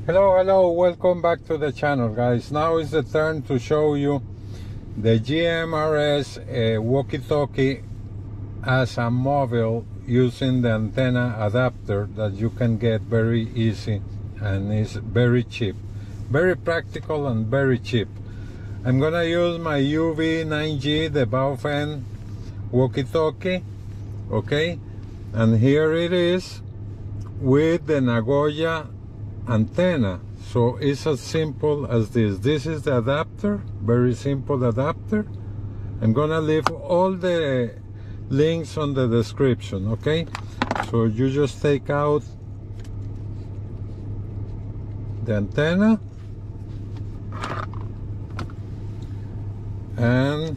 Hello, welcome back to the channel, guys. Now is the turn to show you the GMRS walkie-talkie as a mobile using the antenna adapter that you can get very easy and is very cheap, very practical and very cheap. I'm gonna use my UV9G, the Baofeng walkie-talkie, okay, and here it is with the Nagoya antenna. So it's as simple as this. This is the adapter, very simple adapter. I'm gonna leave all the links on the description, okay? So you just take out the antenna and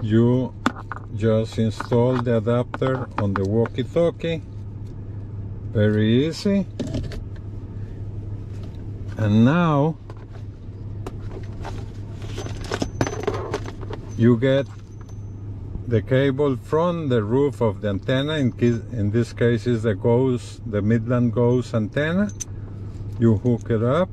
you just install the adapter on the walkie-talkie, very easy. And now you get the cable from the roof of the antenna. In this case is the Midland Ghost antenna. You hook it up,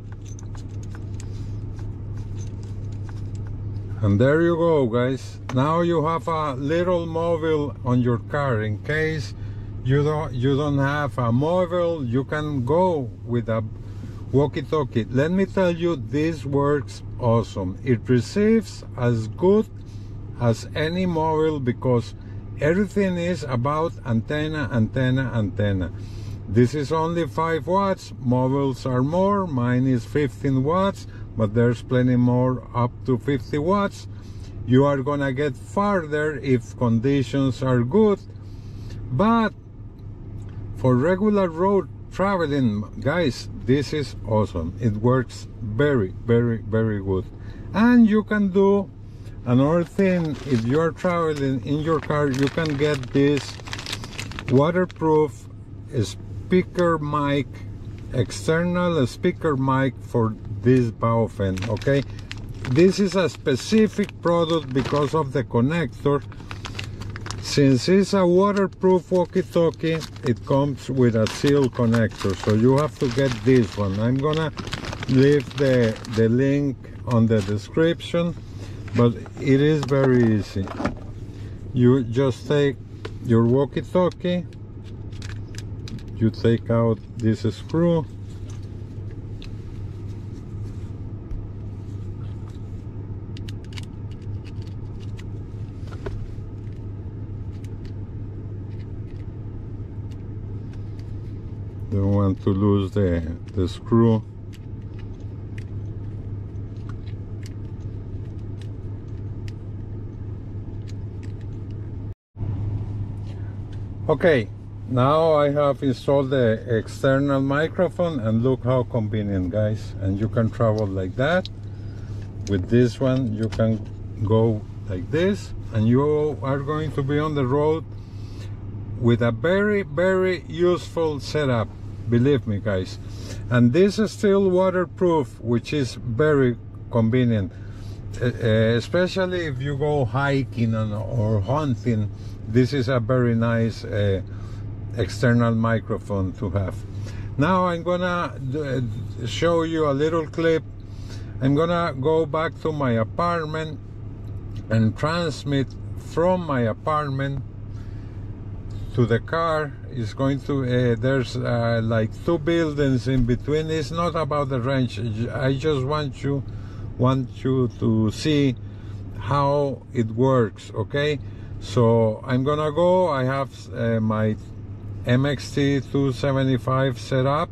and there you go, guys. Now you have a little mobile on your car. In case you don't have a mobile, you can go with a walkie-talkie. Let me tell you, this works awesome. It receives as good as any mobile because everything is about antenna. This is only 5 watts. Mobiles are more. Mine is 15 watts, but there's plenty more up to 50 watts. You are gonna get farther if conditions are good, but for regular road traveling, guys, this is awesome. It works very good. And you can do another thing. If you're traveling in your car, you can get this waterproof speaker mic, external speaker mic for this Baofeng, okay? This is a specific product because of the connector. Since it's a waterproof walkie-talkie, it comes with a seal connector, so you have to get this one. I'm gonna leave the link on the description, but it is very easy. You just take your walkie-talkie, you take out this screw, don't want to lose the screw. Okay, now I have installed the external microphone, and look how convenient, guys. And you can travel like that. With this one you can go like this, and you are going to be on the road with a very useful setup, believe me, guys. And this is still waterproof, which is very convenient, especially if you go hiking or hunting. This is a very nice external microphone to have. Now I'm gonna show you a little clip. I'm gonna go back to my apartment and transmit from my apartment to the car. Is going to there's like 2 buildings in between. It's not about the range. I just want you to see how it works, okay? So I'm gonna go. I have my MXTA275 set up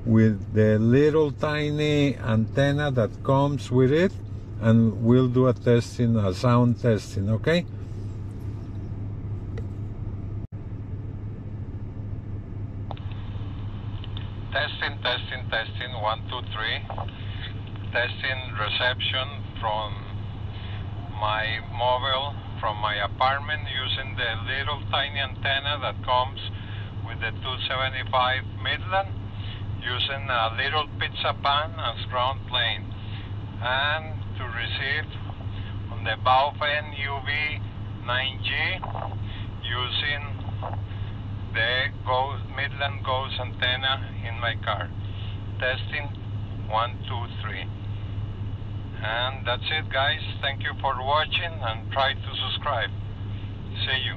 with the little tiny antenna that comes with it, and we'll do a sound testing, okay? Testing 1 2 3. Testing reception from my mobile, from my apartment, using the little tiny antenna that comes with the 275 Midland, using a little pizza pan as ground plane, and to receive on the Baofeng UV9G using the Midland Ghost antenna in my car. Testing 1, 2, 3. And that's it, guys. Thank you for watching and try to subscribe. See you.